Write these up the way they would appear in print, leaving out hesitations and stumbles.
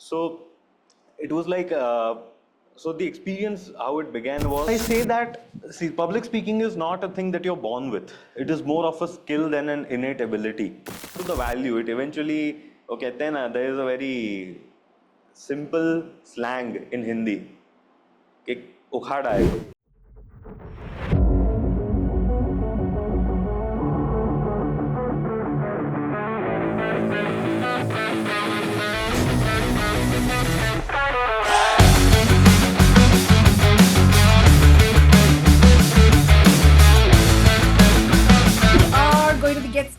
So it was like, so the experience, how it began was, I say that, see, public speaking is not a thing that you're born with. It is more of a skill than an innate ability. To the value, it eventually, okay, then there is a very simple slang in Hindi कि उखाड़ आएगा.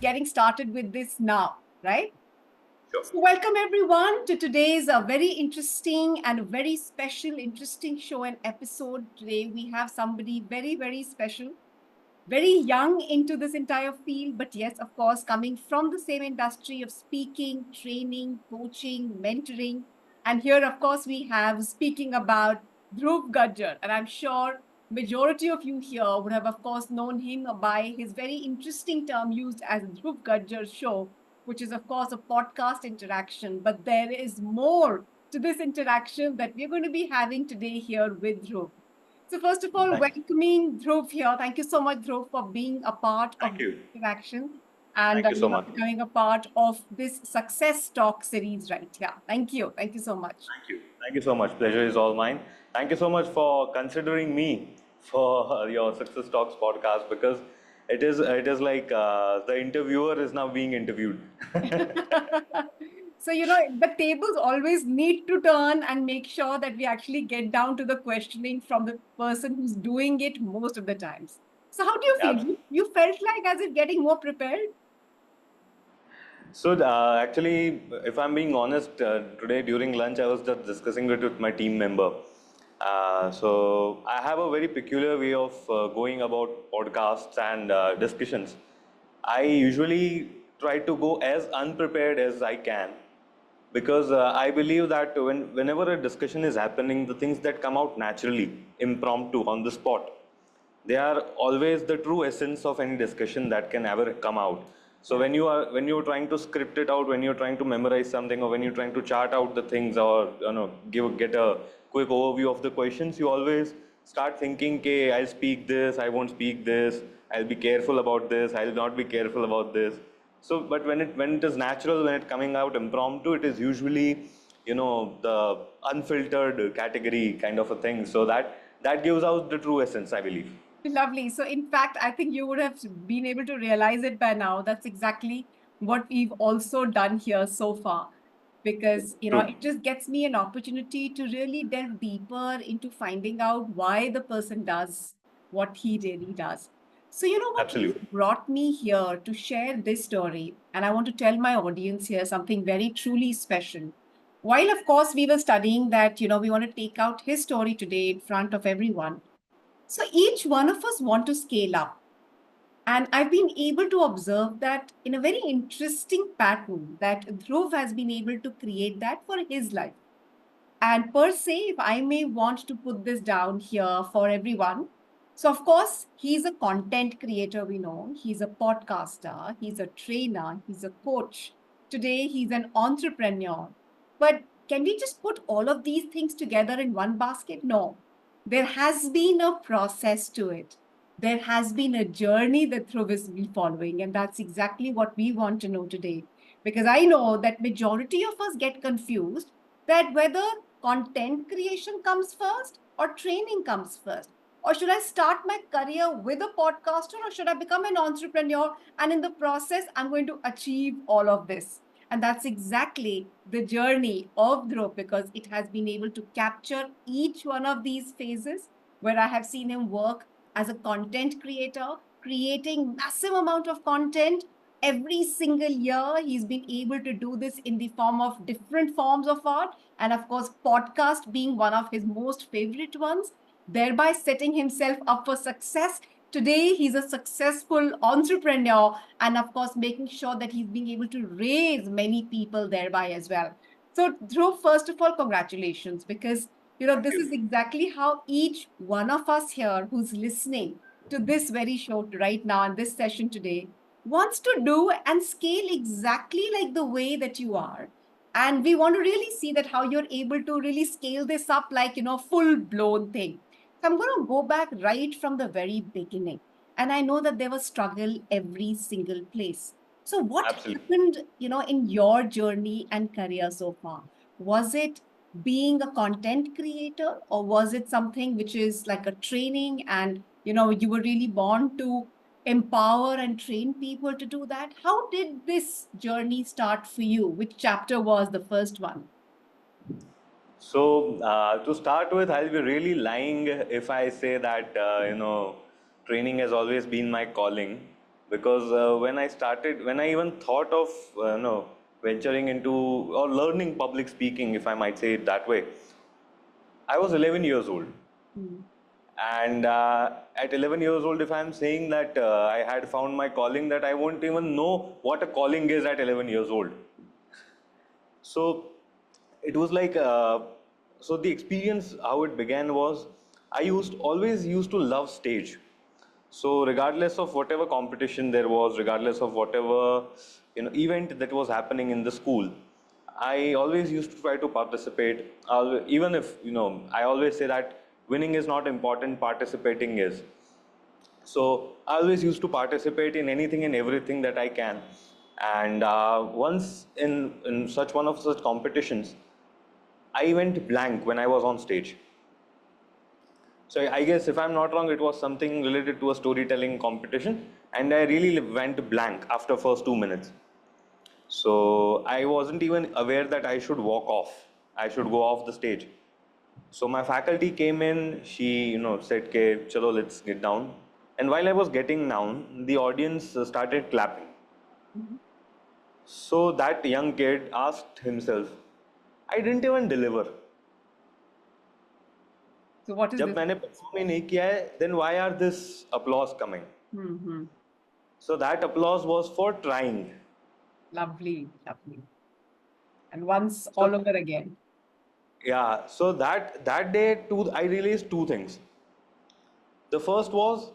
Getting started with this now, right? Sure. So welcome everyone to today's very interesting and very special, interesting show and episode. Today we have somebody very, very special, very young into this entire field, but yes, of course, coming from the same industry of speaking, training, coaching, mentoring. And here, of course, we have speaking about Dhruv Gajjar. And I'm sure majority of you here would have, of course, known him by his very interesting term used as Dhruv Gajjar Show, which is, of course, a podcast interaction. But there is more to this interaction that we're going to be having today here with Dhruv. So first of all, welcoming Dhruv here. Thank you so much, Dhruv, for being a part of this interaction and Thank you so much. becoming a part of this Success Talk series right here. Thank you. Thank you so much. Thank you. Thank you so much. Pleasure is all mine. Thank you so much for considering me for your Success Talks podcast, because it is like the interviewer is now being interviewed. So, the tables always need to turn and make sure that we actually get down to the questioning from the person who's doing it most of the times. So how do you feel? Absolutely. You felt like as if getting more prepared? So actually, if I'm being honest, today during lunch I was just discussing it with my team member. So I have a very peculiar way of going about podcasts and discussions. I usually try to go as unprepared as I can, because I believe that whenever a discussion is happening, the things that come out naturally, impromptu, on the spot, they are always the true essence of any discussion that can ever come out. So when you're trying to script it out, when you're trying to memorize something, or when you're trying to chart out the things, or get a quick overview of the questions, you always start thinking, okay, I'll speak this, I won't speak this, I'll be careful about this, I'll not be careful about this. So, but when it is natural, when it's coming out impromptu, it is usually, the unfiltered category kind of a thing. So that gives out the true essence, I believe. Lovely. So in fact, I think you would have been able to realize it by now. That's exactly what we've also done here so far. Because, it just gets me an opportunity to really delve deeper into finding out why the person does what he really does. So, what Absolutely. brought me here to share this story, and I want to tell my audience here something very truly special. While, of course, we were studying that, we want to take out his story today in front of everyone. So each one of us want to scale up. And I've been able to observe that in a very interesting pattern that Dhruv has been able to create that for his life. And per se, if I may want to put this down here for everyone. So of course, he's a content creator, we know. He's a podcaster, he's a trainer, he's a coach. Today, he's an entrepreneur. But can we just put all of these things together in one basket? No. There has been a process to it. There has been a journey that Dhruv is following, and that's exactly what we want to know today. Because I know that majority of us get confused that whether content creation comes first or training comes first. Or should I start my career with a podcaster, or should I become an entrepreneur? And in the process, I'm going to achieve all of this. And that's exactly the journey of Dhruv, because it has been able to capture each one of these phases where I have seen him work as a content creator, creating massive amount of content. Every single year, he's been able to do this in the form of different forms of art. And of course, podcast being one of his most favorite ones, thereby setting himself up for success. Today, he's a successful entrepreneur, and of course, making sure that he's being able to raise many people thereby as well. So, Dhruv, first of all, congratulations, because this is exactly how each one of us here who's listening to this very show right now and this session today wants to do and scale exactly like the way that you are. And we want to really see that how you're able to really scale this up like, full blown thing. So I'm going to go back right from the very beginning. And I know that there was struggle every single place. So what Absolutely. happened, in your journey and career so far? Was it being a content creator, or was it something which is like a training and, you were really born to empower and train people to do that? How did this journey start for you? Which chapter was the first one? So to start with, I'll be really lying if I say that training has always been my calling, because when I even thought of venturing into or learning public speaking, if I might say it that way, I was 11 years old. Hmm. And at 11 years old, if I'm saying that I had found my calling, that I won't even know what a calling is at 11 years old. So it was like, so the experience, how it began was, always used to love stage. So regardless of whatever competition there was, regardless of whatever event that was happening in the school, I always used to try to participate. Even if I always say that winning is not important, participating is. So I always used to participate in anything and everything that I can. And once in such one of such competitions, I went blank when I was on stage. So I guess if I'm not wrong, it was something related to a storytelling competition, and I really went blank after first 2 minutes. So I wasn't even aware that I should walk off. I should go off the stage. So my faculty came in. She said, "Okay, chalo, let's get down." And while I was getting down, the audience started clapping. Mhm. So that young kid asked himself, "I didn't even deliver. So what is जब this? मैंने perform ही नहीं किया है, then why are this applause coming?" Hmm. So that applause was for trying. Lovely, lovely. And once So all over again. yeah, so that day too, I realized two things. The first was,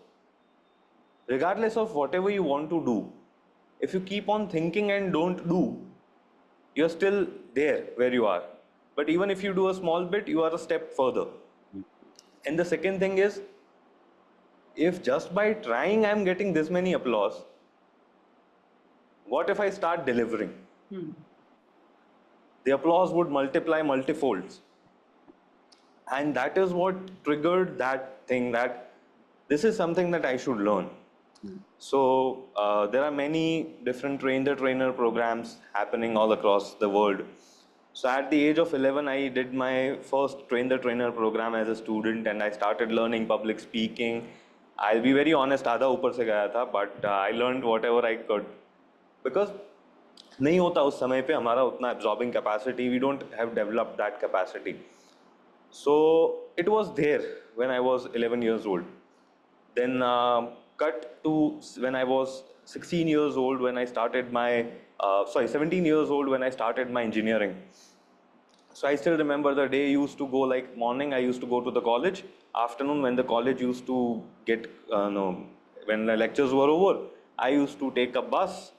regardless of whatever you want to do, if you keep on thinking and don't do, you're still there where you are. But even if you do a small bit, you are a step further. And the second thing is, if just by trying I'm getting this many applause, what if I start delivering? Hmm. The applause would multiply multifolds. And that is what triggered that thing, that this is something that I should learn. Hmm. So there are many different train-the-trainer programs happening all across the world. So at the age of 11, I did my first train-the-trainer program as a student, and I started learning public speaking. I'll be very honest, आधा ऊपर से गया था, but I learned whatever I could, because नहीं होता उस समय पे हमारा उतना absorbing capacity. We don't have developed that capacity. So it was there when I was 11 years old. Then cut to when I was 16 years old, when I started my, 17 years old when I started my engineering. So I still remember the day used to go like morning, I used to go to the college. Afternoon, when the college used to get, no, when the lectures were over, I used to take a bus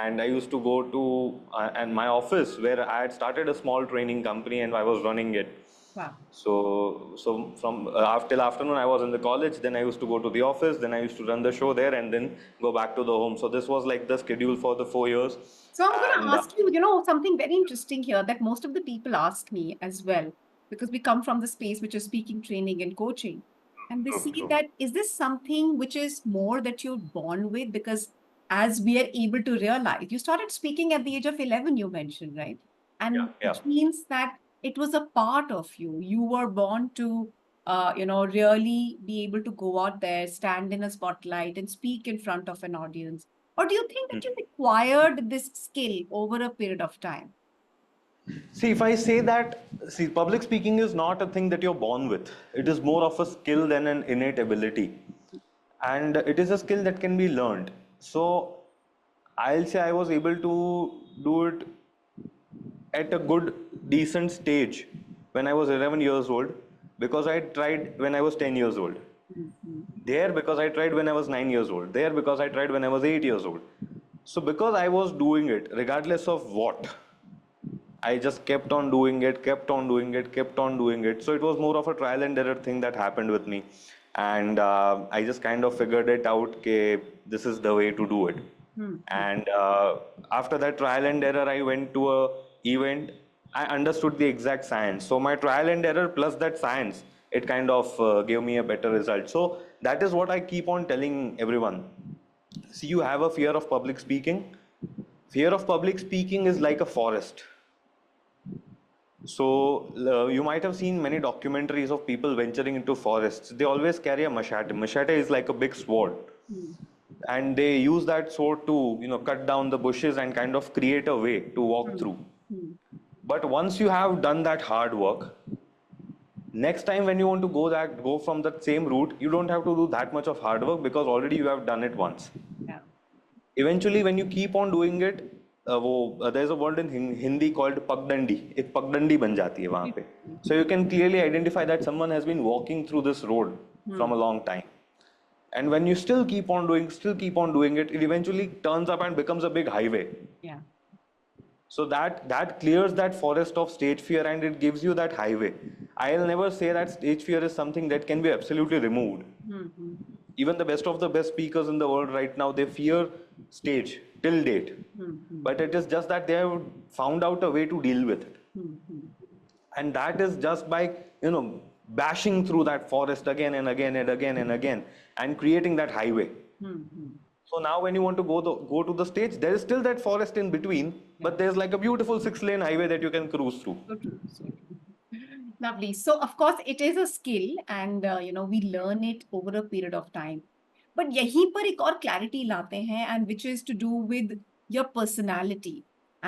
and I used to go to and my office, where I had started a small training company and I was running it. Wow. So from after afternoon, I was in the college. Then I used to go to the office. Then I used to run the show there, and then go back to the home. So this was like the schedule for the 4 years. So I'm going to And ask you, something very interesting here that most of the people ask me as well, because we come from the space which is speaking, training, and coaching. And they true, see true. that, is this something which is more that you're born with? Because as we are able to realize, you started speaking at the age of 11, you mentioned, right? Yeah, And yeah. which means that it was a part of you. You were born to, really be able to go out there, stand in a spotlight, and speak in front of an audience. Or do you think that you acquired this skill over a period of time? See, if I say that, see, public speaking is not a thing that you're born with. It is more of a skill than an innate ability. And it is a skill that can be learned. So I'll say I was able to do it at a good, decent stage when I was 11 years old, because I tried when I was 10 years old. Mhm. There, because I tried when I was 9 years old. There, because I tried when I was 8 years old. So because I was doing it regardless of what, I just kept on doing it, kept on doing it, kept on doing it. So it was more of a trial and error thing that happened with me. And I just kind of figured it out, okay, this is the way to do it. Hmm. And after that trial and error, I went to a event. I understood the exact science. So my trial and error plus that science, it kind of gave me a better result. So that is what I keep on telling everyone. See, you have a fear of public speaking. Fear of public speaking is like a forest. So you might have seen many documentaries of people venturing into forests. They always carry a machete. Machete is like a big sword, Hmm. and they use that sword to cut down the bushes and kind of create a way to walk Hmm. through. Hmm. But once you have done that hard work, next time when you want to go from that same route, you don't have to do that much of hard work because already you have done it once. Yeah. Eventually when you keep on doing it, there's a word in Hindi called pagdandi. एक पगडंडी बन जाती है वहाँ पे. So you can clearly identify that someone has been walking through this road Hmm. from a long time. And when you still keep on doing it, it eventually turns up and becomes a big highway. Yeah. So that clears that forest of stage fear and it gives you that highway. I'll never say that stage fear is something that can be absolutely removed. Hmm. Hmm. Even the best of the best speakers in the world right now, they fear stage till date. Hmm. Hmm. But it is just that they have found out a way to deal with it. Hmm. Hmm. And that is just by, bashing through that forest again and again and again and again and creating that highway. Hmm. Hmm. So now when you want to go to the stage, there is still that forest in between, Yeah. but there's like a beautiful 6-lane highway that you can cruise through. So true. So true. Lovely. So, of course, it is a skill, and we learn it over a period of time. But यहीं पर एक और clarity लाते हैं, and which is to do with your personality.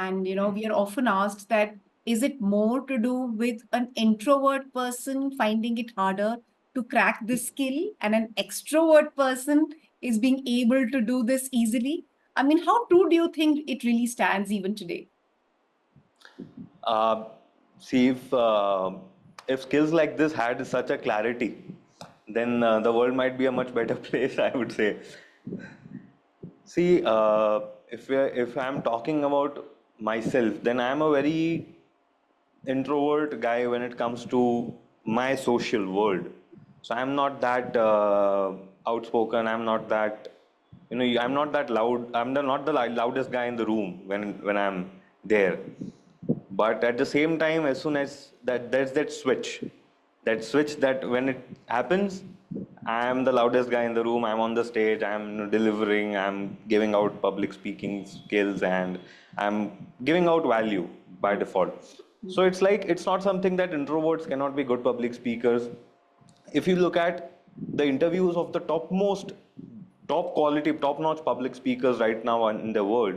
And we are often asked that is it more to do with an introvert person finding it harder to crack this skill, and an extrovert person is being able to do this easily? I mean, how true do you think it really stands even today? Uh, See, if skills like this had such a clarity, then the world might be a much better place, I would say. See, if I'm talking about myself, then I'm a very introvert guy when it comes to my social world. So I'm not that outspoken. I'm not that, I'm not that loud. Not the loudest guy in the room when I'm there. But at the same time, as soon as there's that switch that when it happens, I'm the loudest guy in the room. I'm on the stage. I'm delivering. I'm giving out public speaking skills, and I'm giving out value by default. So it's like it's not something that introverts cannot be good public speakers. If you look at the interviews of the top quality, top notch public speakers right now in the world,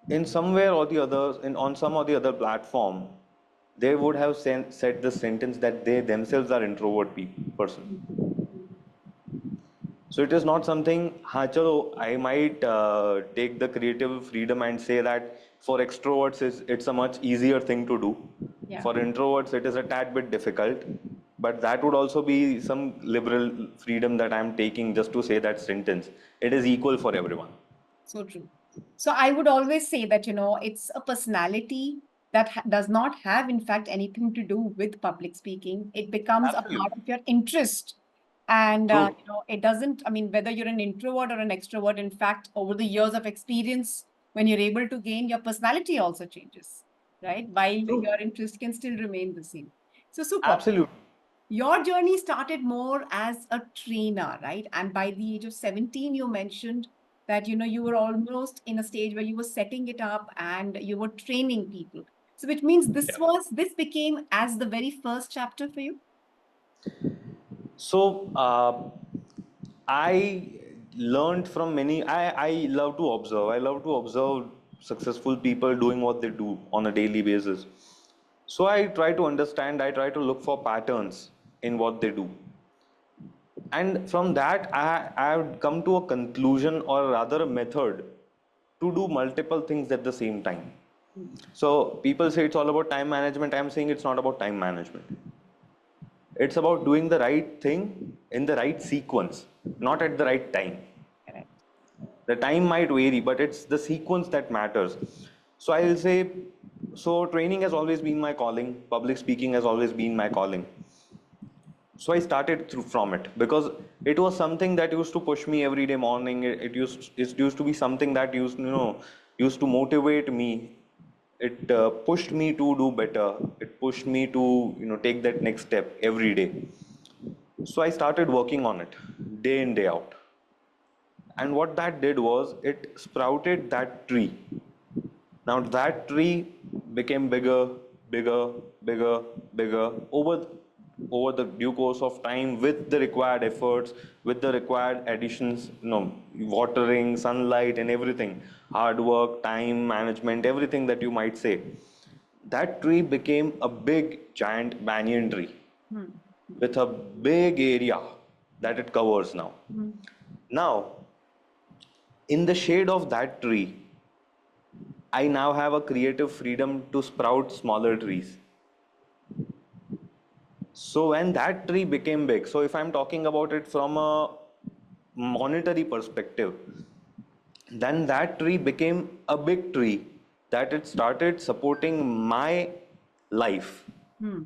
in somewhere or the other, on some or the other platform, they would have said the sentence that they themselves are introvert person. So it is not something, chalo, I might take the creative freedom and say that for extroverts it's a much easier thing to do. Yeah. For introverts it is a tad bit difficult. But that would also be some liberal freedom that I'm taking just to say that sentence. It is equal for everyone. So true. So I would always say that, it's a personality that does not have, in fact, anything to do with public speaking. It becomes a part Absolutely. of your interest. And, True. it doesn't, I mean, whether you're an introvert or an extrovert, in fact, over the years of experience, when you're able to gain, your personality also changes, right? While True. your interest can still remain the same. So super. Absolutely. Your journey started more as a trainer, right? And by the age of 17, you mentioned that you were almost in a stage where you were setting it up and you were training people. So which means Yeah. this became as the very first chapter for you? So I learned from many. I love to observe. I love to observe successful people doing what they do on a daily basis. So I try to understand. I try to look for patterns in what they do, and from that I've come to a conclusion, or rather a method, to do multiple things at the same time. Mm. So people say it's all about time management. I'm saying it's not about time management. It's about doing the right thing in the right sequence, not at the right time. Correct. The time might vary, but it's the sequence that matters. So I'll say So training has always been my calling. Public speaking has always been my calling. So I started through from it because it was something that used to push me every day morning. It used to be something that used to motivate me. It pushed me to do better. It pushed me to take that next step every day. So I started working on it day in day out. And what that did was it sprouted that tree. Now that tree became bigger, bigger, bigger, bigger over the due course of time with the required efforts, with the required additions, watering, sunlight, and everything, hard work, time management, everything that you might say. That tree became a big giant banyan tree Hmm. with a big area that it covers now. Hmm. Now, in the shade of that tree, I now have a creative freedom to sprout smaller trees. So when that tree became big, so if I'm talking about it from a monetary perspective, then that tree became a big tree that it started supporting my life Hmm.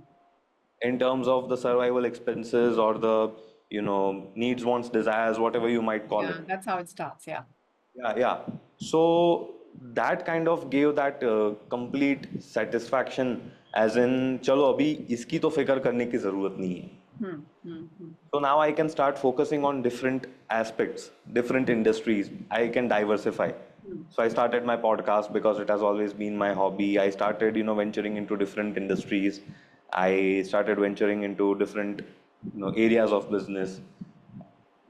in terms of the survival expenses or the needs, wants, desires, whatever you might call Yeah, it. that's how it starts. Yeah. Yeah. So that kind of gave that complete satisfaction, as in चलो अभी इसकी तो फिक्र करने की जरूरत नहीं है. Hmm. Hmm. Hmm. So now I can start focusing on different aspects, different industries. I can diversify. Hmm. So I started my podcast because it has always been my hobby. I started, venturing into different industries. I started venturing into different, areas of business.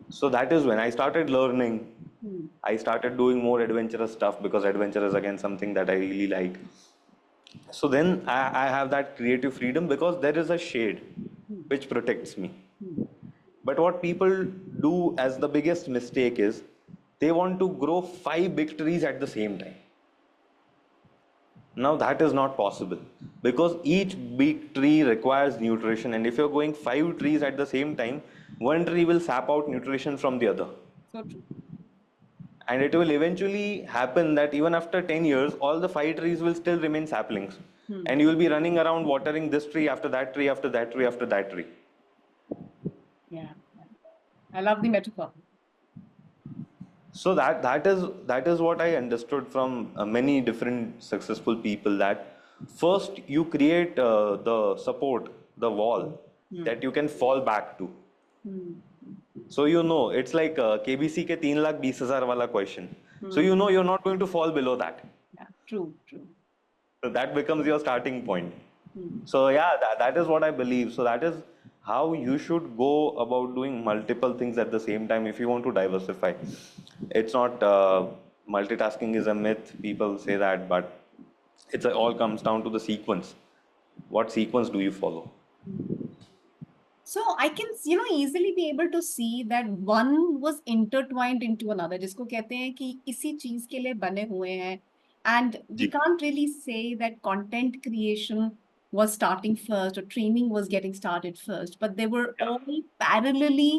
So that is when I started learning. Hmm. I started doing more adventurous stuff because adventure is again something that I really like. So then I have that creative freedom because there is a shade Hmm. which protects me. Hmm. But what people do as the biggest mistake is they want to grow five big trees at the same time. Now that is not possible because each big tree requires nutrition, and if you're going five trees at the same time, one tree will sap out nutrition from the other. So true. And it will eventually happen that even after 10 years, all the five trees will still remain saplings. Hmm. And you will be running around watering this tree after that tree, after that tree, after that tree. Yeah. Yeah. I love the metaphor. So that is what I understood from many different successful people, that first you create the support, the wall Hmm. that you can fall back to. Hmm. So it's like KBC के 3,20,000 वाला question. So Hmm. you're not going to fall below that. Yeah. True. True. So that becomes your starting point. Hmm. So yeah, that is what I believe. So that is how you should go about doing multiple things at the same time if you want to diversify. It's not multitasking is a myth. People say that, but it's all comes down to the sequence. What sequence do you follow? So I can, easily be able to see that one was intertwined into another. जिसको कहते हैं कि इसी चीज के लिए बने हुए हैं. And we ji. can't really say that content creation was starting first or training was getting started first, but they were Yeah. all parallelly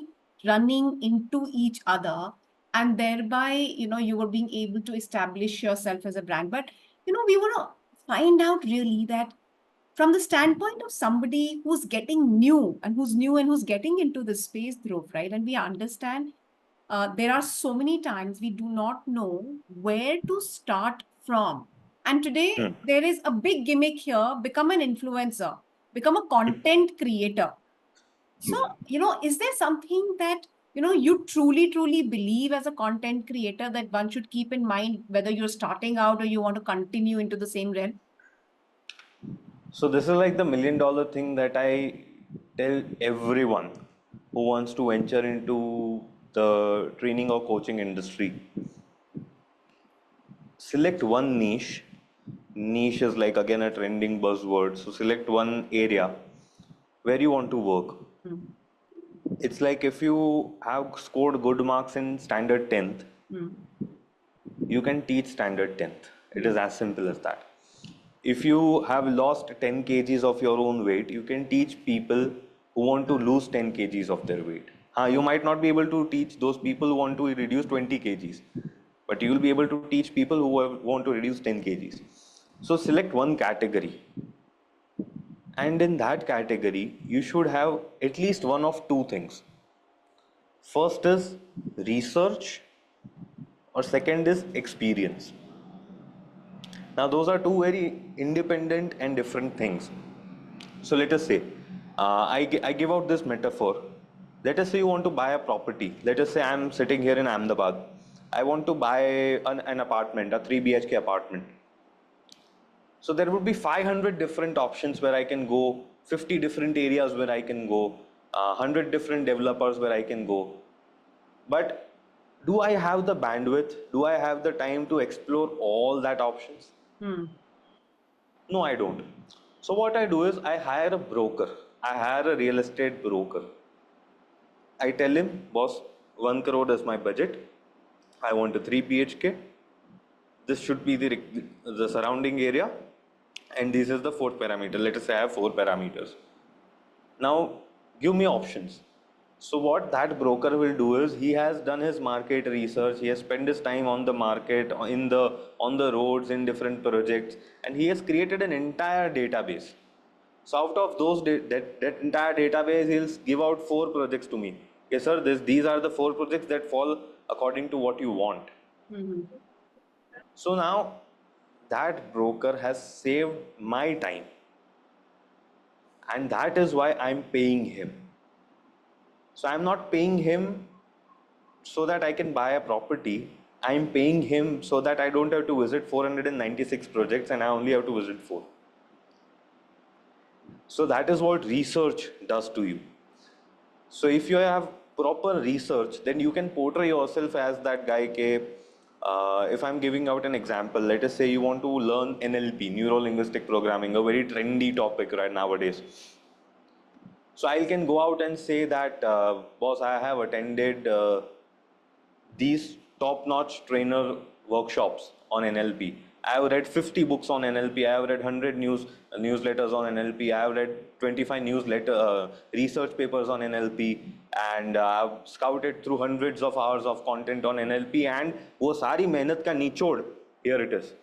running into each other. And thereby, you were being able to establish yourself as a brand. But, we want to find out really that from the standpoint of somebody who's getting new and who's getting into this space, Dhruv, right? And we understand there are so many times we do not know where to start from. And today Hmm. there is a big gimmick here: become an influencer, become a content creator. So, is there something that you truly believe as a content creator that one should keep in mind, whether you're starting out or you want to continue into the same realm? So this is like the $1,000,000 thing that I tell everyone who wants to venture into the training or coaching industry. Select one niche. Niche is like again a trending buzzword. So select one area where you want to work. Hmm. It's like if you have scored good marks in standard 10th, Hmm. you can teach standard 10th. It Hmm. is as simple as that. If you have lost 10 kgs of your own weight, you can teach people who want to lose 10 kgs of their weight. You might not be able to teach those people who want to reduce 20 kgs, but you will be able to teach people who want to reduce 10 kgs. So select one category, and in that category, you should have at least one of two things. First is research, or second is experience. Now, those are two very independent and different things. So, let us say, I give out this metaphor. Let us say you want to buy a property. Let us say I'm sitting here in Ahmedabad. I want to buy an apartment, a 3 BHK apartment. So, there would be 500 different options where I can go, 50 different areas where I can go, 100 different developers where I can go. But do I have the bandwidth? Do I have the time to explore all that options? Hmm. No, I don't. So what I do is I hire a broker. I hire a real estate broker. I tell him, boss, 1 crore is my budget. I want a 3 BHK. This should be the surrounding area. And this is the fourth parameter. Let us say I have four parameters. Now, give me options. So what that broker will do is he has done his market research. He has spent his time on the market, on the roads, in different projects, and he has created an entire database. So out of that entire database, he'll give out four projects to me. Okay, sir, these are the four projects that fall according to what you want. Mhm. So now that broker has saved my time, and that is why I'm paying him. So I'm not paying him so that I can buy a property. I'm paying him so that I don't have to visit 496 projects and I only have to visit four. So that is what research does to you. So if you have proper research, then you can portray yourself as that guy. If I'm giving out an example, let us say you want to learn NLP, neuro linguistic programming, a very trendy topic right nowadays. So I can go out and say that, boss, I have attended these top-notch trainer workshops on NLP. I have read 50 books on NLP. I have read 100 newsletters on NLP. I have read 25 research papers on NLP, and I've scouted through hundreds of hours of content on NLP. And वो सारी मेहनत का निचोड़, here it is.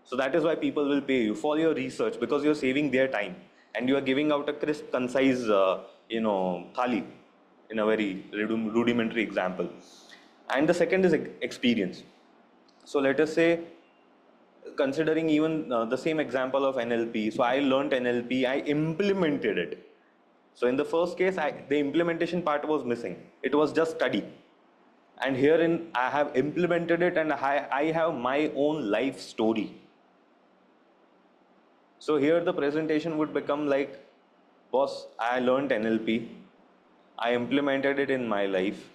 So that is why people will pay you for your research, because you're saving their time and you are giving out a crisp, concise, thali in a very rudimentary example. And the second is experience. So let us say, considering even the same example of NLP. So I learned NLP, I implemented it. So in the first case, the implementation part was missing. It was just study. And herein, I have implemented it, and I have my own life story. So here the presentation would become like, boss, I learned NLP. I implemented it in my life.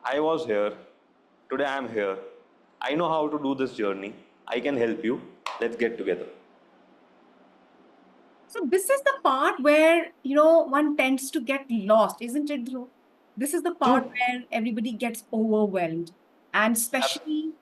I was here. Today I am here. I know how to do this journey. I can help you. Let's get together. So this is the part where, one tends to get lost, isn't it, Dhruv? This is the part True. where everybody gets overwhelmed. And especially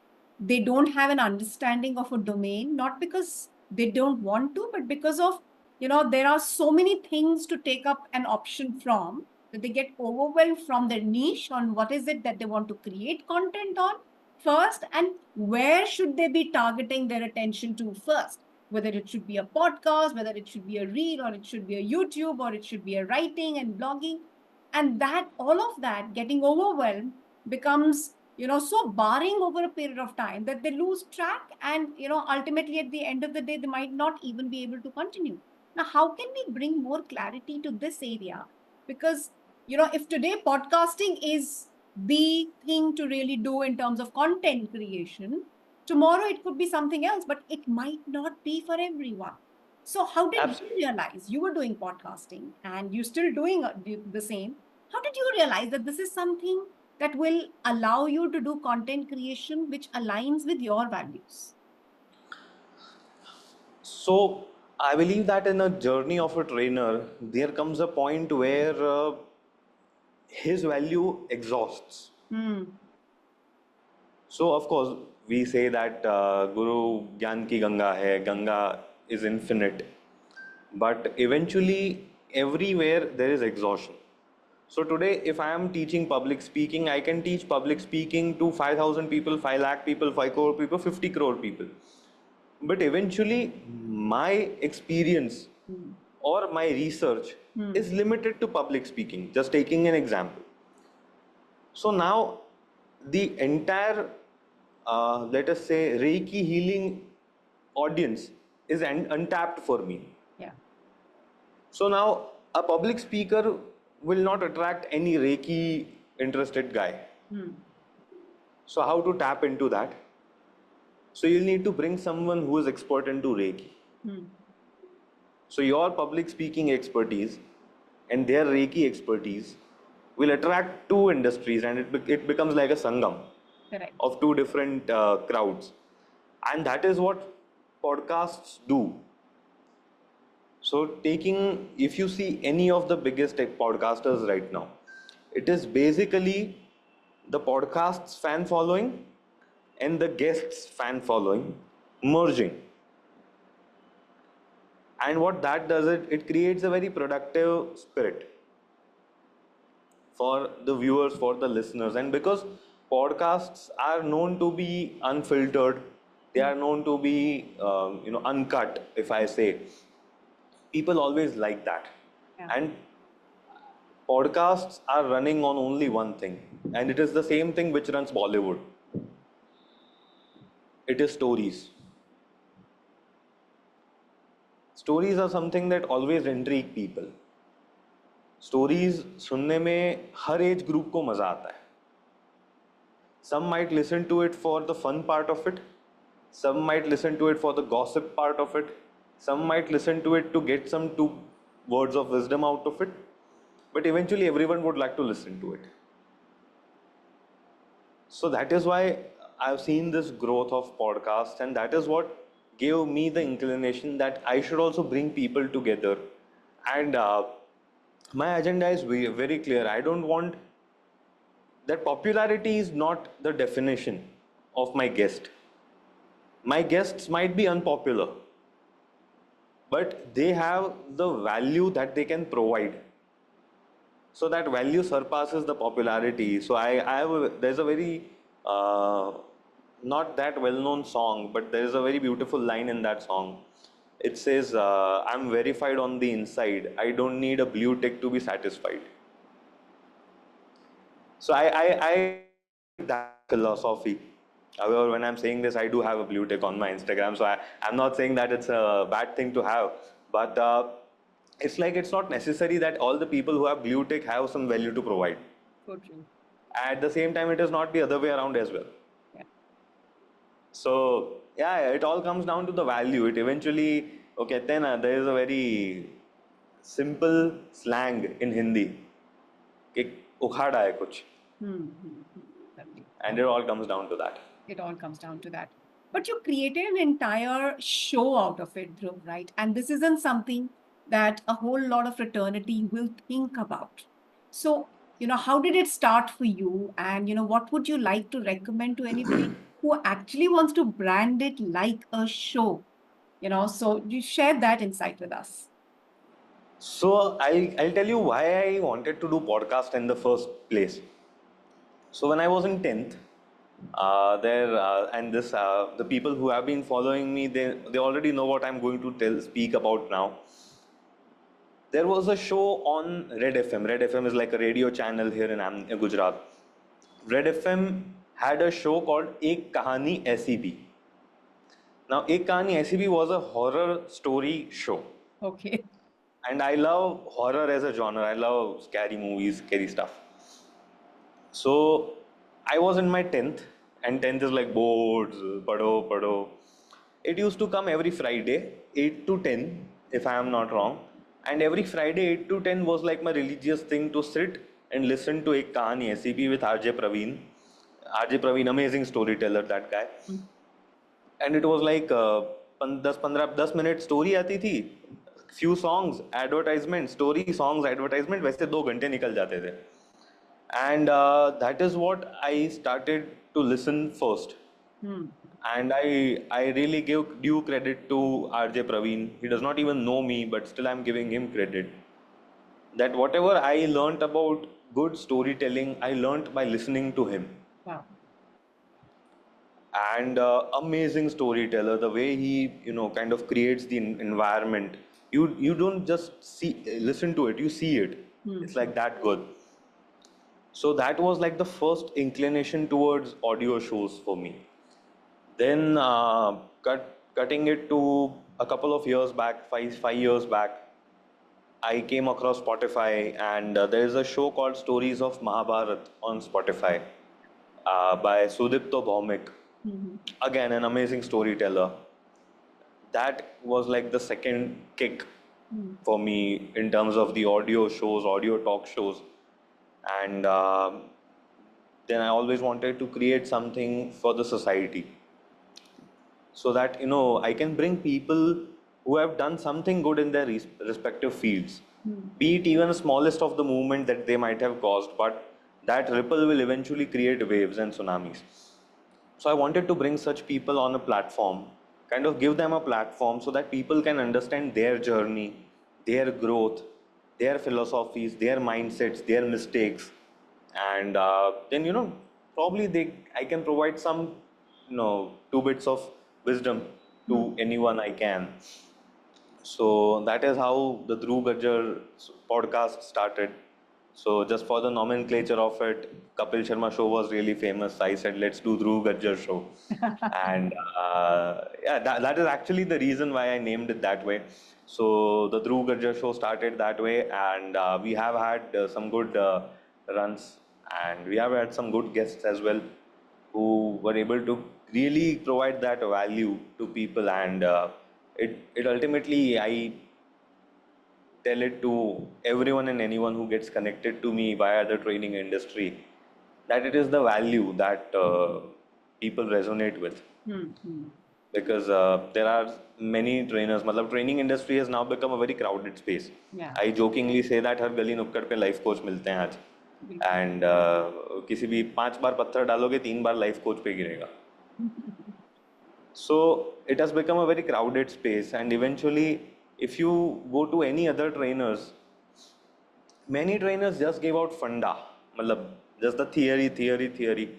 they don't have an understanding of a domain, not because they don't want to, but because of, there are so many things to take up an option from that they get overwhelmed from their niche on what is it that they want to create content on first, and where should they be targeting their attention to first, whether it should be a podcast, whether it should be a reel, or it should be a YouTube, or it should be a writing and blogging. And that all of that getting overwhelmed becomes, so barring over a period of time that they lose track. And, ultimately at the end of the day, they might not even be able to continue. Now, how can we bring more clarity to this area? Because, if today podcasting is the thing to really do in terms of content creation, tomorrow it could be something else, but it might not be for everyone. So how did you Absolutely. realize you were doing podcasting and you're still doing the same? How did you realize that this is something that will allow you to do content creation which aligns with your values? So I believe that in a journey of a trainer, there comes a point where his value exhausts. Hmm. So of course we say that Guru Gyan ki Ganga hai, Ganga is infinite, but eventually everywhere there is exhaustion. So today, if I am teaching public speaking, I can teach public speaking to 5,000 people, 5 lakh people, 5 crore people, 50 crore people. But eventually, my experience or my research is limited to public speaking. Just taking an example. So now, the entire, let us say, Reiki healing audience is untapped for me. Yeah. So now, a public speaker will not attract any Reiki interested guy. So how to tap into that? So you'll need to bring someone who is expert into Reiki. So your public speaking expertise and their Reiki expertise will attract two industries, and it becomes like a sangam Correct. of two different crowds. And that is what podcasts do. So if you see any of the biggest tech podcasters right now, it is basically the podcast's fan following and the guest's fan following merging. And what that does, it creates a very productive spirit for the viewers, for the listeners. And because podcasts are known to be unfiltered, they are known to be uncut, if I say, people always like that. Yeah. And podcasts are running on only one thing, and it is the same thing which runs Bollywood. It is stories. Stories are something that always intrigue people. Stories सुनने में हर age group को मजा आता है. Some might listen to it for the fun part of it. Some might listen to it for the gossip part of it. Some might listen to it to get some two words of wisdom out of it. But eventually everyone would like to listen to it. So that is why I've seen this growth of podcasts, and that is what gave me the inclination that I should also bring people together. And my agenda is very clear. I don't want that popularity is not the definition of my guest. My guests might be unpopular, but they have the value that they can provide. So that value surpasses the popularity. So there's a very not that well-known song, but there is a very beautiful line in that song. It says, "I'm verified on the inside. I don't need a blue tick to be satisfied." So I that philosophy. However, when I'm saying this, I do have a blue tick on my Instagram. So I'm not saying that it's a bad thing to have, but it's like it's not necessary that all the people who have blue tick have some value to provide. So true. At the same time, it is not the other way around as well. Yeah. So yeah, it all comes down to the value. It eventually, okay, then there is a very simple slang in Hindi. कि उखाड़ा है कुछ. Lovely. And it all comes down to that. It all comes down to that. But you created an entire show out of it, Dhruv, right? And this isn't something that a whole lot of fraternity will think about. So, how did it start for you? And, what would you like to recommend to anybody who actually wants to brand it like a show? So you share that insight with us. So I'll tell you why I wanted to do podcast in the first place. So when I was in 10th, the people who have been following me, they already know what I'm going to speak about now. There was a show on Red FM. Red FM is like a radio channel here in Gujarat. Red FM had a show called Ek Kahani Aisi Bhi. Now, Ek Kahani Aisi Bhi was a horror story show. Okay. And I love horror as a genre. I love scary movies, scary stuff. So, I was in my 10th, and 10th is like boards, pado. It used to come every Friday, 8 to 10, if I am not wrong. And every Friday, 8 to 10 was like my religious thing to sit and listen to Ek Kahani Aisi Bhi with RJ Praveen. RJ Praveen, amazing storyteller, that guy. And it was like 10 minute story आती थी, few songs, advertisement, story, songs, advertisement, वैसे 2 घंटे निकल जाते थे. And that is what I started to listen first. And I really give due credit to RJ Praveen. He does not even know me, but still I'm giving him credit. That whatever I learnt about good storytelling, I learnt by listening to him. Wow. and amazing storyteller. The way he, kind of creates the environment. You don't just listen to it, you see it. It's like that good. So that was like the first inclination towards audio shows for me. Then cutting it to a couple of years back, 5 years back, I came across Spotify, and there is a show called Stories of Mahabharat on Spotify by Sudipto Bhaumik. Mhm. Again, an amazing storyteller. That was like the second kick Mm. for me in terms of the audio shows, audio talk shows. And then I always wanted to create something for the society, so that I can bring people who have done something good in their respective fields, Mm. be it even the smallest of the movement that they might have caused, but that ripple will eventually create waves and tsunamis. So I wanted to bring such people on a platform, kind of give them a platform so that people can understand their journey, their growth, their philosophies, their mindsets, their mistakes, and then probably I can provide some two bits of wisdom Mm. to anyone I can. So that is how the Dhruv Gajjar podcast started. So just for the nomenclature of it, Kapil Sharma show was really famous. I said, let's do Dhruv Gajjar show. And yeah, that is actually the reason why I named it that way. So the Dhruv Gajjar show started that way, and we have had some good runs, and we have had some good guests as well who were able to really provide that value to people. And it ultimately, I tell it to everyone and anyone who gets connected to me via the training industry, that it is the value that people resonate with. Mm. Mm. Because there are many trainers. मतलब training industry has now become a very crowded space. Yeah. I jokingly say that हर गली नुक्कड़ पे life coach मिलते हैं आज, and किसी भी 5 बार पत्थर डालोगे 3 बार लाइफ कोच पे गिरेगा. So it has become a very crowded space, and eventually, if you go to any other trainers, many trainers just give out funda, matlab, just the theory.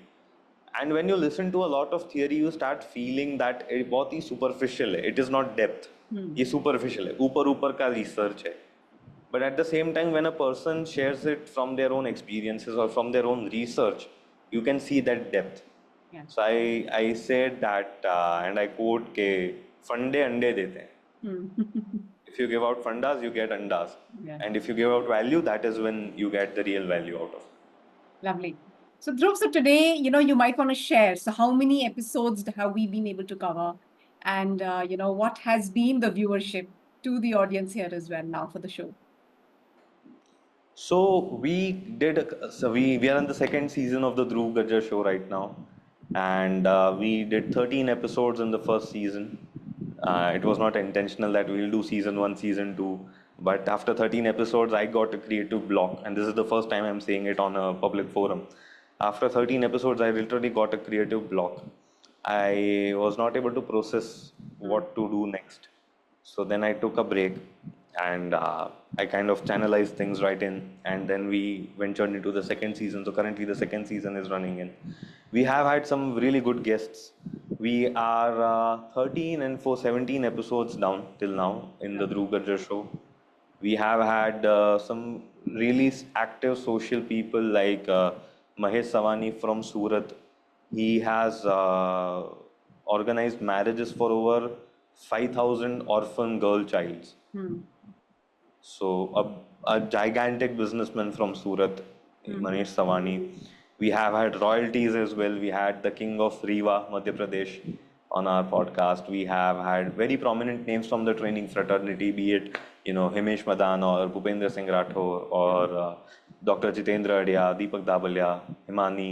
And when you listen to a lot of theory, you start feeling that it बहुत ही superficial है. It is not depth. Mm. ये superficial है. ऊपर का research है. But at the same time, when a person shares it from their own experiences or from their own research, you can see that depth. Yeah. So I said that, and I quote के फंडे अंडे देते हैं. Mm. If you give out fundas, you get andas. Yeah. And if you give out value, that is when you get the real value out of it. Lovely. So Dhruv, so today, you might want to share. So how many episodes have we been able to cover? And, what has been the viewership to the audience here as well now for the show? So we are in the second season of the Dhruv Gajjar show right now, and we did 13 episodes in the first season. It was not intentional that we'll do season 1, season 2, but after 13 episodes, I got a creative block, and this is the first time I'm saying it on a public forum. After 13 episodes, I literally got a creative block. I was not able to process Mm. what to do next. So then I took a break, and I kind of channelized things right in, and then we ventured into the second season. So currently the second season is running in. We have had some really good guests. We are 13 and for 17 episodes down till now in the Dhruv Gajjar show. We have had some really active social people like Mahesh Savani from Surat. He has organized marriages for over 5,000 orphan girl childs. Mm. So a gigantic businessman from Surat, Mhm. Manish Savani. We have had royalties as well. We had the king of Rewa, Madhya Pradesh, on our podcast. We have had very prominent names from the training fraternity, be it Himesh Madan or Bhupendra Singh Rathore or Dr. Jitendra Adia, Deepak Dabalia, Himani,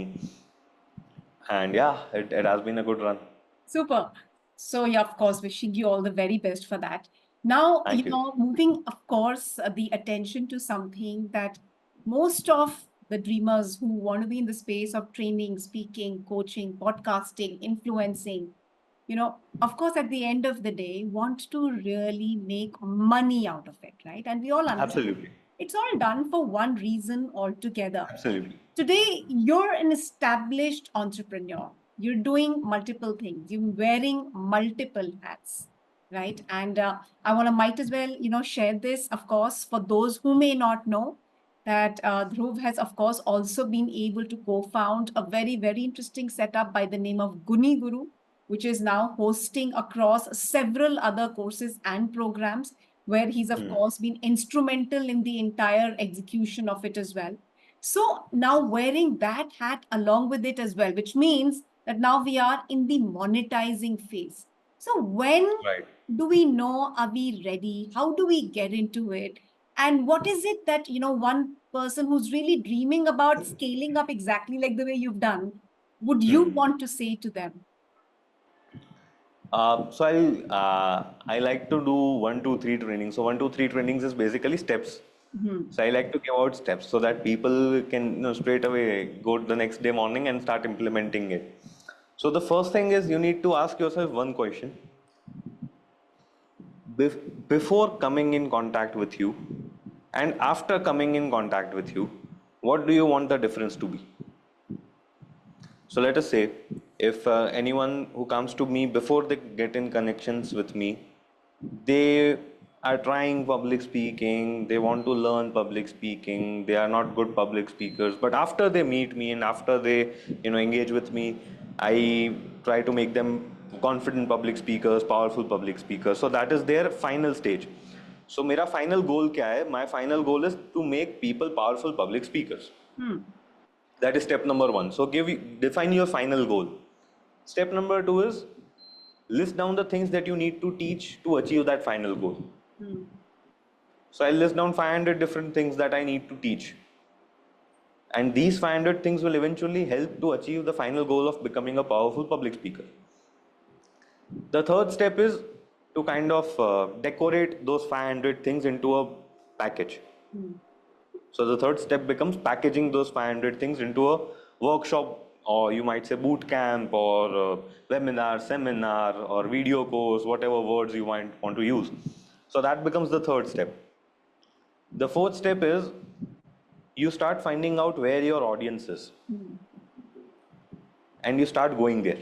and yeah, it has been a good run. Super. So, yeah, of course, wishing you all the very best for that. Now, Thank you. moving, of course, the attention to something that most of the dreamers who want to be in the space of training, speaking, coaching, podcasting, influencing, of course, at the end of the day, want to really make money out of it, right? And we all understand Absolutely. it's all done for one reason altogether. Absolutely. Today, you're an established entrepreneur. you're doing multiple things, you're wearing multiple hats, right? And I want to might as well, share this, of course, for those who may not know that Dhruv has, of course, also been able to co-found a very, very interesting setup by the name of Guniguru, which is now hosting across several other courses and programs, where he's, of course, been instrumental in the entire execution of it as well. So now wearing that hat along with it as well, which means that now we are in the monetizing phase. So when Right. do we know, are we ready? How do we get into it? And what is it that, one person who's really dreaming about scaling up exactly like the way you've done, would you want to say to them? I like to do 1, 2, 3 trainings. So 1, 2, 3 trainings is basically steps. Mhm. So I like to give out steps so that people can straight away go the next day morning and start implementing it. So the first thing is you need to ask yourself one question. Before coming in contact with you and after coming in contact with you, what do you want the difference to be? So let us say if anyone who comes to me before they get in connections with me, they are trying public speaking, they want to learn public speaking, they are not good public speakers, but after they meet me and after they engage with me, I try to make them confident public speakers, powerful public speakers. So that is their final stage. So मेरा final goal क्या है? My final goal is to make people powerful public speakers. Hmm. That is step number one. So define your final goal. Step number two is list down the things that you need to teach to achieve that final goal. Hmm. So I'll list down 500 different things that I need to teach. And these 500 things will eventually help to achieve the final goal of becoming a powerful public speaker. The third step is to kind of decorate those 500 things into a package. Hmm. So the third step becomes packaging those 500 things into a workshop, or you might say boot camp, or webinar, seminar, or video course, whatever words you might want to use. So that becomes the third step. The fourth step is you start finding out where your audience is Hmm. and you start going there.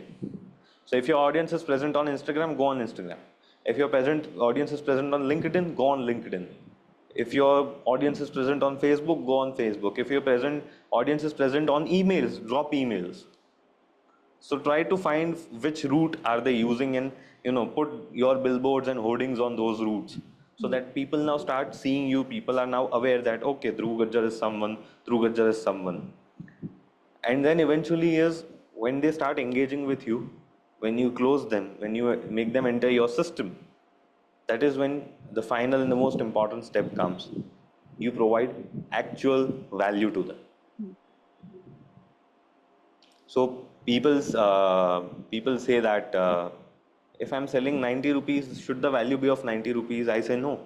So if your audience is present on Instagram, go on Instagram. If your present audience is present on LinkedIn, go on LinkedIn. If your audience is present on Facebook, go on Facebook. If your present audience is present on emails, drop emails. So try to find which route are they using and put your billboards and hoardings on those routes. So that people now start seeing you, people are now aware that okay, Dhruv Gajjar is someone, Dhruv Gajjar is someone. And then eventually is when they start engaging with you, when you close them, when you make them enter your system, that is when the final and the most important step comes. You provide actual value to them. Hmm. So people say that if I'm selling 90 rupees, should the value be of 90 rupees? I say no.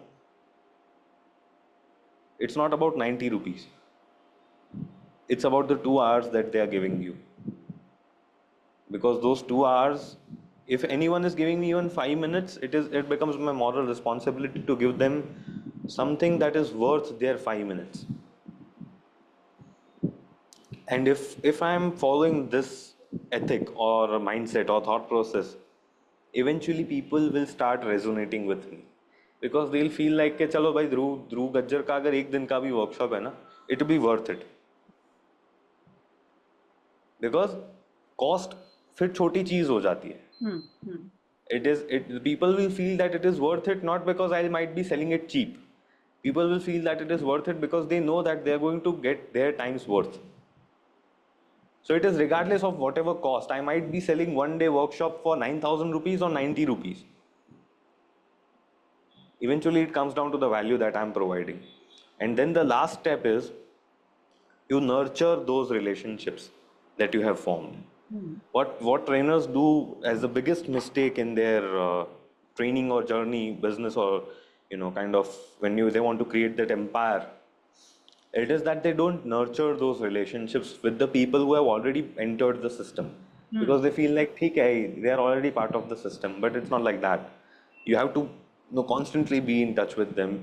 It's not about 90 rupees. It's about the 2 hours that they are giving you. Because those 2 hours, if anyone is giving me even 5 minutes, it becomes my moral responsibility to give them something that is worth their 5 minutes. And if I'm following this ethic or mindset or thought process, eventually people will start resonating with me, because they'll feel like कि चलो भाई ध्रुव ध्रुव गज्जर का अगर एक दिन का भी workshop है ना, it will be worth it. Because cost फिर छोटी चीज हो जाती है. Hmm. Hmm. People will feel that it is worth it not because I might be selling it cheap. People will feel that it is worth it because they know that they are going to get their time's worth. So it is regardless of whatever cost. I might be selling 1 day workshop for 9,000 rupees or 90 rupees. Eventually it comes down to the value that I'm providing. And then the last step is you nurture those relationships that you have formed. Hmm. What trainers do as the biggest mistake in their training or journey, business, or kind of when they want to create that empire, it is that they don't nurture those relationships with the people who have already entered the system, Hmm. because they feel like ठीक है, they are already part of the system. But it's not like that. You have to constantly be in touch with them,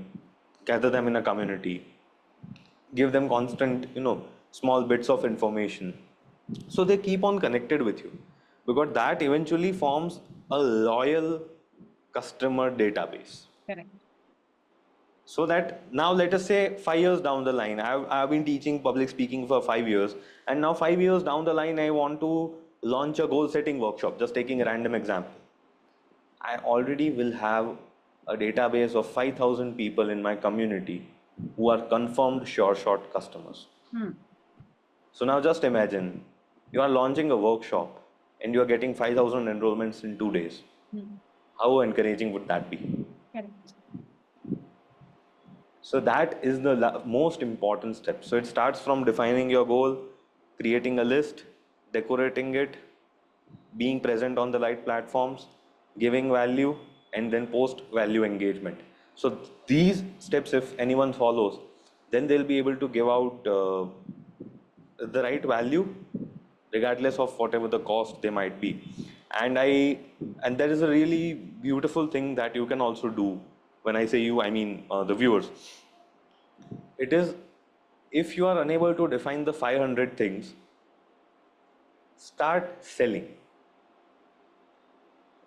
gather them in a community, give them constant small bits of information, so they keep on connected with you. because that eventually forms a loyal customer database. Correct. So that now let us say 5 years down the line, I've been teaching public speaking for 5 years, and now 5 years down the line, I want to launch a goal setting workshop, just taking a random example. I already will have a database of 5,000 people in my community who are confirmed sure shot customers. Hmm. So now just imagine you are launching a workshop and you are getting 5,000 enrollments in 2 days. Hmm. How encouraging would that be? Correct. So that is the most important step. So it starts from defining your goal, creating a list, decorating it, being present on the right platforms, giving value, and then post value engagement. So these steps, if anyone follows, then they'll be able to give out the right value, regardless of whatever the cost they might be. And there is a really beautiful thing that you can also do. When I say you, I mean the viewers. It is, if you are unable to define the 500 things, start selling.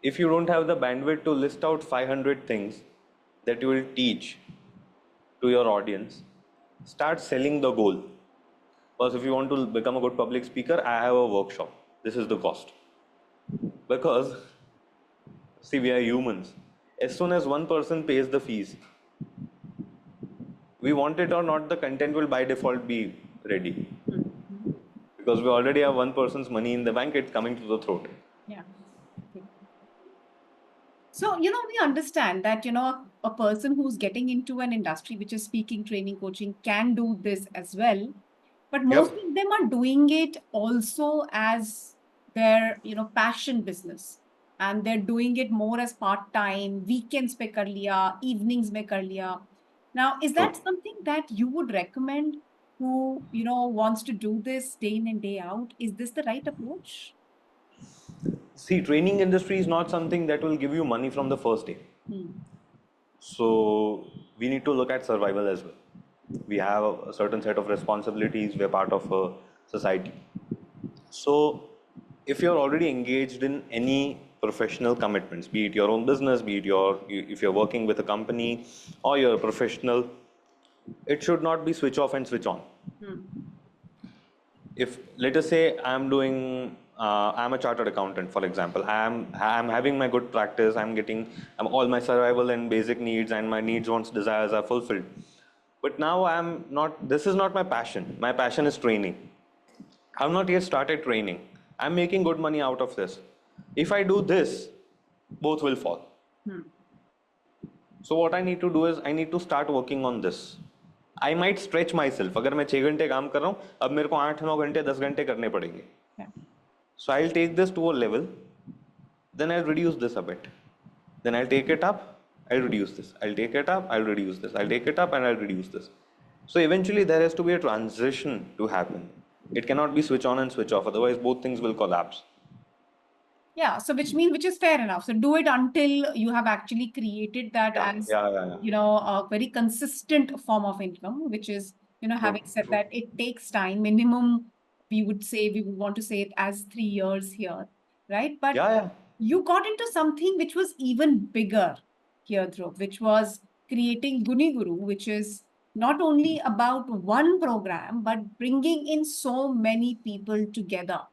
If you don't have the bandwidth to list out 500 things that you will teach to your audience, start selling the goal. Because if you want to become a good public speaker, I have a workshop. This is the cost. Because, see, we are humans. As soon as one person pays the fees, we want it or not, the content will by default be ready. Hmm. Because we already have one person's money in the bank, it's coming to the throat. Yeah. So, we understand that, a person who's getting into an industry which is speaking, training, coaching can do this as well. But most Yep. of them are doing it also as their, passion business. And they're doing it more as part-time, weekends pe kar liya, evenings mein kar liya. Now, is that True. something that you would recommend who, wants to do this day in and day out? Is this the right approach? See, training industry is not something that will give you money from the first day. Hmm. So we need to look at survival as well. We have a certain set of responsibilities. We're part of a society. So if you're already engaged in any professional commitments, be it your own business, be it if you're working with a company or you're a professional, it should not be switch off and switch on. Hmm. If let us say I'm a chartered accountant, for example, I'm having my good practice, all my survival and basic needs and my needs, wants, desires are fulfilled, but now I'm not this is not my passion. My passion is training. I've not yet started training. I'm making good money out of this. If I do this, both will fall. Hmm. So what I need to do is I need to start working on this. I might stretch myself. अगर मैं 6 घंटे काम कर रहा हूँ, अब मेरे को 8-9 घंटे 10 घंटे करने पड़ेंगे. Yeah. So I'll take this to a level, then I'll reduce this a bit. Then I'll take it up, I'll reduce this. I'll take it up, I'll reduce this. I'll take it up and I'll reduce this. So eventually there has to be a transition to happen. It cannot be switch on and switch off, otherwise both things will collapse. Yeah, so which is fair enough. So do it until you have actually created that Yeah, as, yeah, yeah, yeah. a very consistent form of income, which is, True, having said true. that, it takes time. Minimum, we would want to say it as 3 years here, right? But Yeah, yeah. you got into something which was even bigger here, Dhruv, which was creating Guniguru, which is not only about one program, but bringing in so many people together.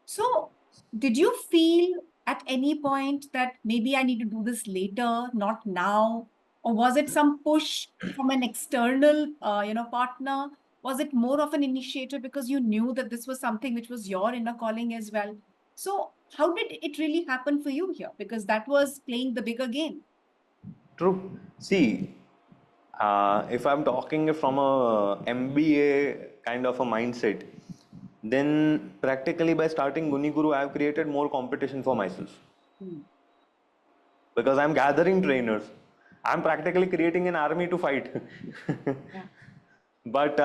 So, did you feel at any point that maybe I need to do this later, not now? Or was it some push from an external, partner? Was it more of an initiator because you knew that this was something which was your inner calling as well? So, how did it really happen for you here? Because that was playing the bigger game. True. See, if I'm talking from a MBA kind of a mindset, then practically by starting Guniguru, I've created more competition for myself Hmm. because I'm gathering trainers. I'm practically creating an army to fight. Yeah. But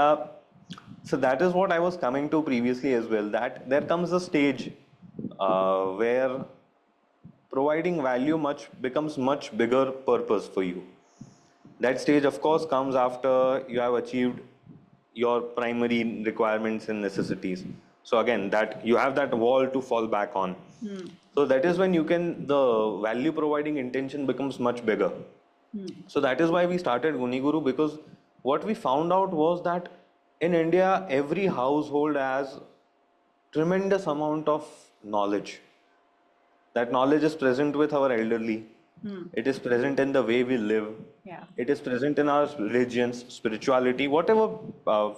so that is what I was coming to previously as well. That there comes a stage where providing value much becomes much bigger purpose for you. That stage, of course, comes after you have achieved your primary requirements and necessities. So again, that you have that wall to fall back on. So that is when the value providing intention becomes much bigger. So that is why we started Guniguru, because what we found out was that in India, every household has tremendous amount of knowledge. That knowledge is present with our elderly. It is present in the way we live. Yeah. It is present in our religions, spirituality, whatever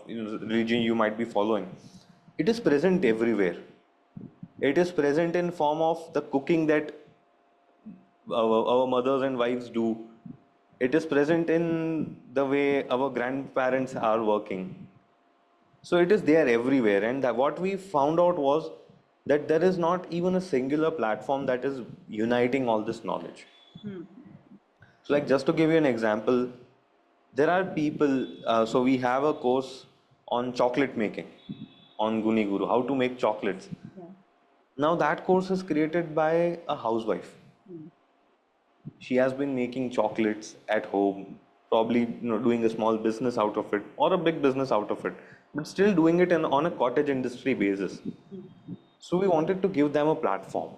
religion you might be following. It is present everywhere. It is present in form of the cooking that our mothers and wives do. It is present in the way our grandparents are working. So it is there everywhere. And that what we found out was that there is not even a singular platform that is uniting all this knowledge. So, like, just to give you an example, there are people, so we have a course on chocolate making on Guniguru, how to make chocolates. Yeah. Now, that course is created by a housewife. She has been making chocolates at home, probably doing a small business out of it or a big business out of it, but still doing it on a cottage industry basis. So we wanted to give them a platform,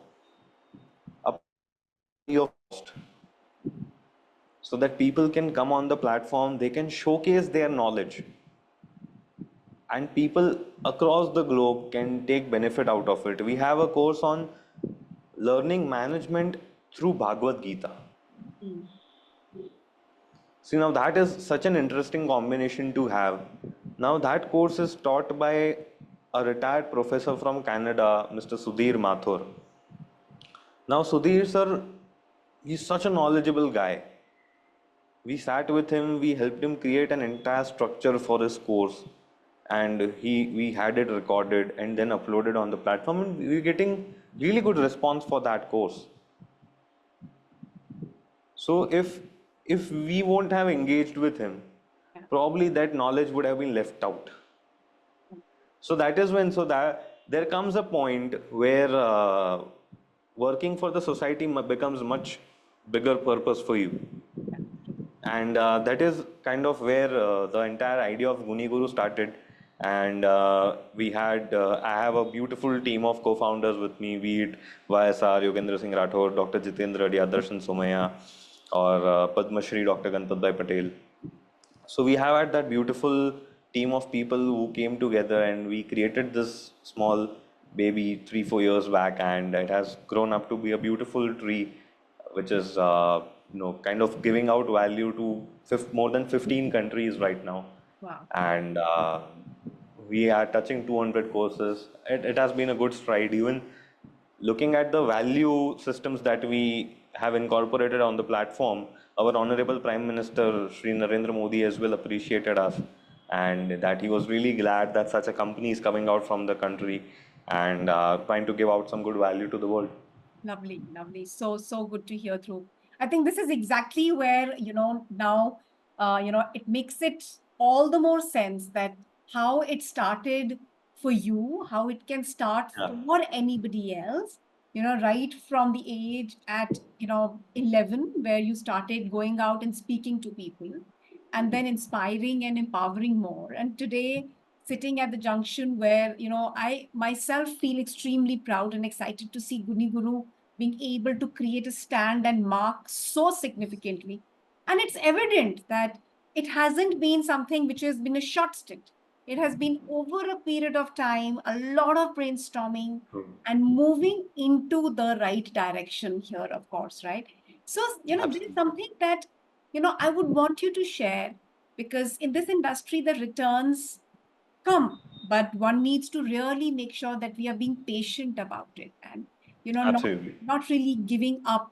a free of cost, so that people can come on the platform, they can showcase their knowledge, and people across the globe can take benefit out of it. We have a course on learning management through Bhagavad Gita. See, now that is such an interesting combination to have. Now, that course is taught by a retired professor from Canada, Mr. Sudhir Mathur. Now, Sudhir sir, he's such a knowledgeable guy. We sat with him, we helped him create an entire structure for his course, and we had it recorded and then uploaded on the platform, and we're getting really good response for that course. So if we won't have engaged with him, probably that knowledge would have been left out. So that is when, so that there comes a point where working for the society becomes much bigger purpose for you. And that is kind of where the entire idea of Guniguru started. And I have a beautiful team of co-founders with me, be it YSR, Yogendra Singh Rathore, Dr. Jitendra Reddy, Darshan Somaya, or Padma Shri Dr. Ganpat Bhai Patel. So we have had that beautiful team of people who came together, and we created this small baby 3-4 years back, and it has grown up to be a beautiful tree, which is kind of giving out value to more than 15 countries right now. Wow. And we are touching 200 courses. It has been a good stride. Even looking at the value systems that we have incorporated on the platform, our Honorable Prime Minister Sri Narendra Modi as well appreciated us, and that he was really glad that such a company is coming out from the country and trying to give out some good value to the world. Lovely, lovely. So, so good to hear through. I think this is exactly where, now, it makes it all the more sense that how it started for you, how it can start Yeah, for anybody else, right from the age at, 11, where you started going out and speaking to people, and then inspiring and empowering more. And today, sitting at the junction where, I myself feel extremely proud and excited to see Guniguru being able to create a stand and mark so significantly. And it's evident that it hasn't been something which has been a short stint. It has been over a period of time, a lot of brainstorming true. and moving into the right direction here, of course, right? So, there is Absolutely. something that, I would want you to share, because in this industry, the returns come, but one needs to really make sure that we are being patient about it, and not Absolutely. really giving up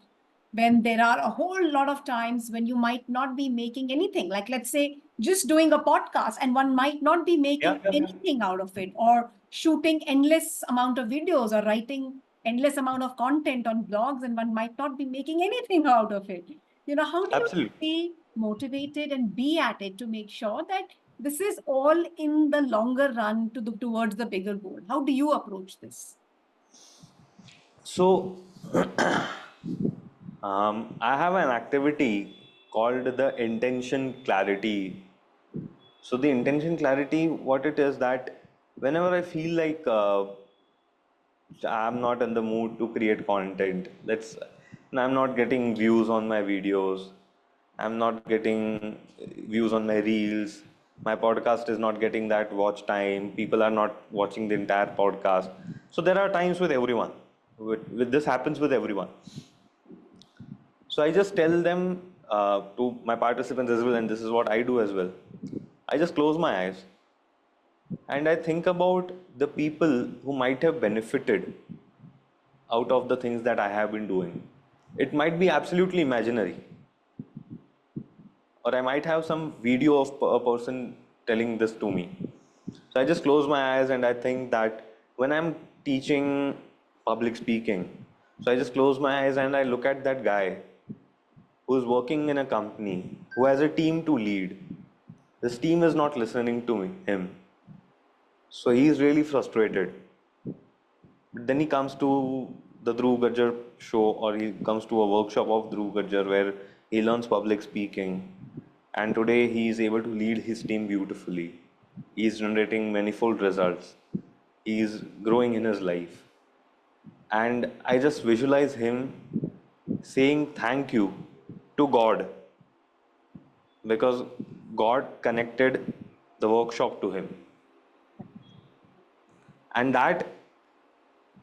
when there are a whole lot of times when you might not be making anything, like let's say just doing a podcast, and one might not be Yeah, making yeah, yeah. anything out of it, or shooting endless amount of videos, or writing endless amount of content on blogs, and one might not be making anything out of it. How do you Absolutely. stay motivated and be at it to make sure that this is all in the longer run towards the bigger goal? How do you approach this? So, I have an activity called the intention clarity. So, the intention clarity, what it is that whenever I feel like I'm not in the mood to create content, I'm not getting views on my videos, I'm not getting views on my reels, my podcast is not getting that watch time, people are not watching the entire podcast. So there are times with everyone. With this happens with everyone. So I just tell them to my participants as well, and this is what I do as well. I just close my eyes and I think about the people who might have benefited out of the things that I have been doing. It might be absolutely imaginary, or I might have some video of a person telling this to me. So I just close my eyes and I think that when I'm teaching public speaking, so I just close my eyes and I look at that guy who's working in a company, who has a team to lead. This team is not listening to him. So he's really frustrated. But then he comes to the Dhruv Gajjar show, or he comes to a workshop of Dhruv Gajjar where he learns public speaking. And today he is able to lead his team beautifully. He is generating manifold results. He is growing in his life. And I just visualize him saying thank you to God because God connected the workshop to him. And that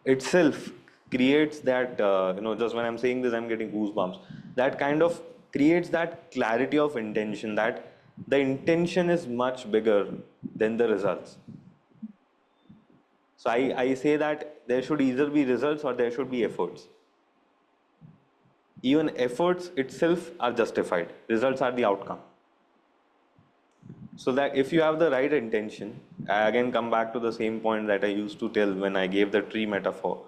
itself creates that, just when I'm saying this, I'm getting goosebumps. That kind of creates that clarity of intention, that the intention is much bigger than the results. So I say that there should either be results or there should be efforts. Even efforts itself are justified, results are the outcome. So that if you have the right intention, I again come back to the same point that I used to tell when I gave the tree metaphor.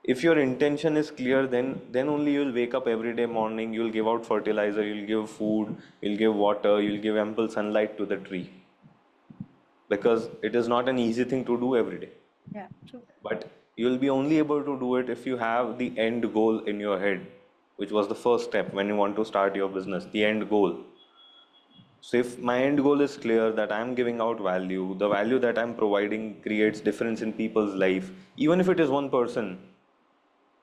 If your intention is clear, then only you'll wake up every day morning, you'll give out fertilizer, you'll give food, you'll give water, you'll give ample sunlight to the tree. Because it is not an easy thing to do every day. Yeah, true. But you'll be only able to do it if you have the end goal in your head, which was the first step when you want to start your business, the end goal. So if my end goal is clear that I'm giving out value, the value that I'm providing creates difference in people's life, even if it is one person,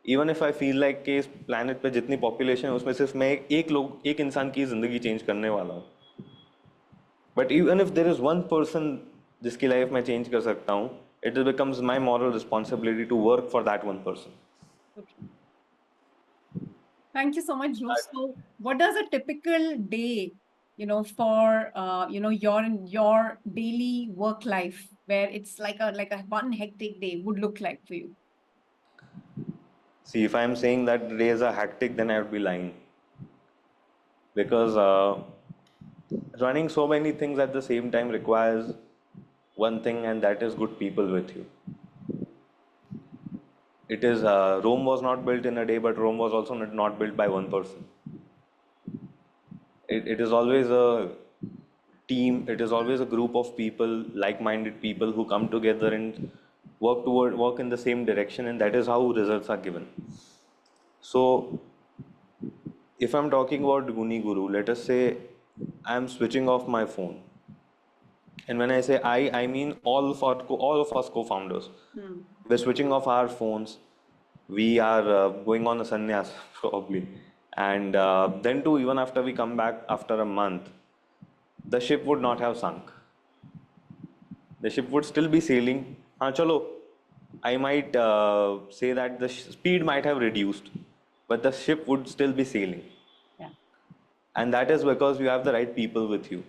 even if I feel like कि इस planet पे जितनी population है उसमें सिर्फ मैं एक इंसान की ज़िंदगी चेंज करने वाला हूँ, but even if there is one person जिसकी लाइफ मैं चेंज कर सकता हूँ, it becomes my moral responsibility to work for that one person. Okay. Thank you so much, Dhruv. So, what does a typical day, for your daily work life, where it's like a one hectic day, would look like for you? See, if I'm saying that the days are hectic, then I would be lying. Because running so many things at the same time requires one thing, and that is good people with you. It is Rome was not built in a day, but Rome was also not built by one person. It is always a team. It is always a group of people, like-minded people who come together and work in the same direction, and that is how results are given. So, if I'm talking about Guniguru, let us say I'm switching off my phone, and when I say I mean all of us co-founders. Hmm. We're switching off our phones. We are going on a sannyas probably, and then too, even after we come back after a month, the ship would not have sunk. The ship would still be sailing. हाँ चलो, I might say that the speed might have reduced, but the ship would still be sailing. Yeah. And that is because you have the right people with you.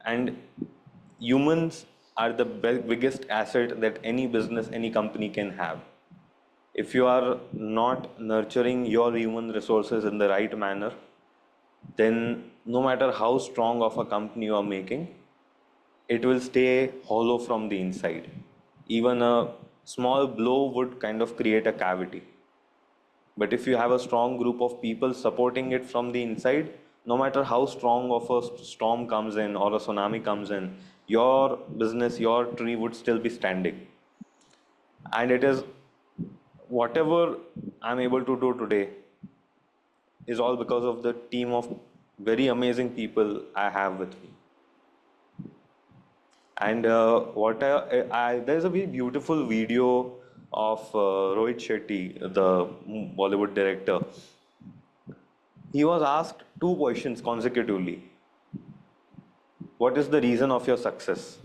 And humans are the biggest asset that any business, any company can have. If you are not nurturing your human resources in the right manner, then no matter how strong of a company you are making, it will stay hollow from the inside. Even a small blow would kind of create a cavity. But if you have a strong group of people supporting it from the inside, no matter how strong of a storm comes in or a tsunami comes in, your business, your tree would still be standing. And it is whatever I'm able to do today is all because of the team of very amazing people I have with me. And there's a very beautiful video of Rohit Shetty, the Bollywood director. He was asked two questions consecutively. What is the reason of your success?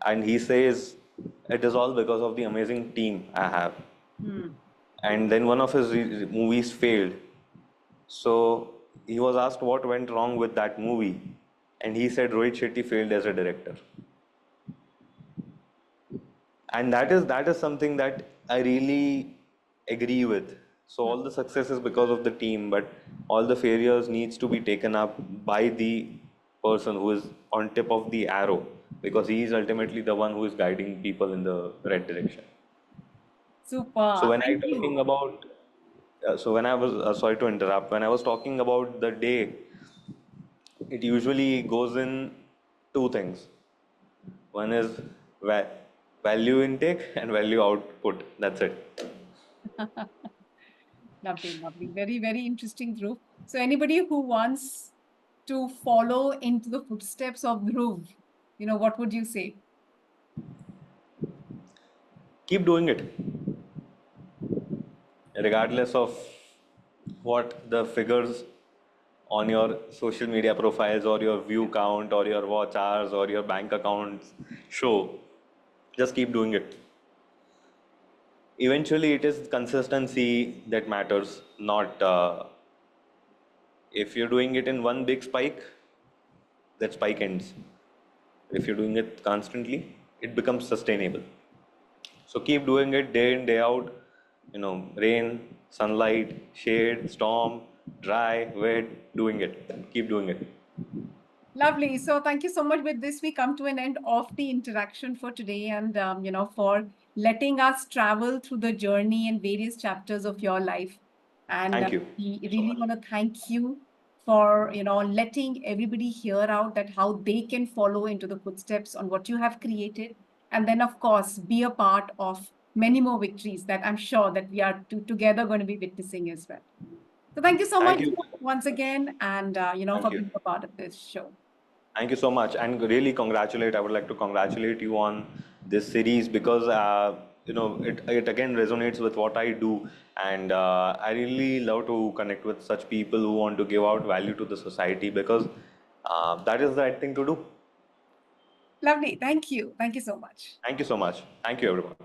And he says, it is all because of the amazing team I have. Hmm. And then one of his movies failed. So he was asked what went wrong with that movie. And he said Rohit Shetty failed as a director. And that is something that I really agree with. So Hmm. all the success is because of the team, but all the failures needs to be taken up by the person who is on tip of the arrow, because he is ultimately the one who is guiding people in the right direction. So Super. when I Thank talking you. about so when I was sorry to interrupt, when I was talking about the day, it usually goes in two things. One is va- value intake and value output. That's it. Lovely, lovely. Very, very interesting, Dhruv. So anybody who wants to follow into the footsteps of Dhruv, what would you say? Keep doing it, regardless of what the figures on your social media profiles or your view count or your watch hours or your bank accounts show. Just keep doing it. Eventually, it is consistency that matters, not if you're doing it in one big spike, that spike ends. If you're doing it constantly, it becomes sustainable. So keep doing it day in, day out. Rain, sunlight, shade, storm, dry, wet, doing it. Keep doing it. Lovely. So thank you so much. With this, we come to an end of the interaction for today, and for letting us travel through the journey and various chapters of your life. And Thank you we so really much. want to thank you for letting everybody hear out that how they can follow into the footsteps on what you have created, and then of course be a part of many more victories that I'm sure that we are together going to be witnessing as well. So thank you so Thank much you. once again, and Thank for you. being a part of this show. Thank you so much. And really congratulate, I would like to congratulate you on this series, because, it again resonates with what I do. And I really love to connect with such people who want to give out value to the society, because that is the right thing to do. Lovely. Thank you. Thank you so much. Thank you so much. Thank you, everyone.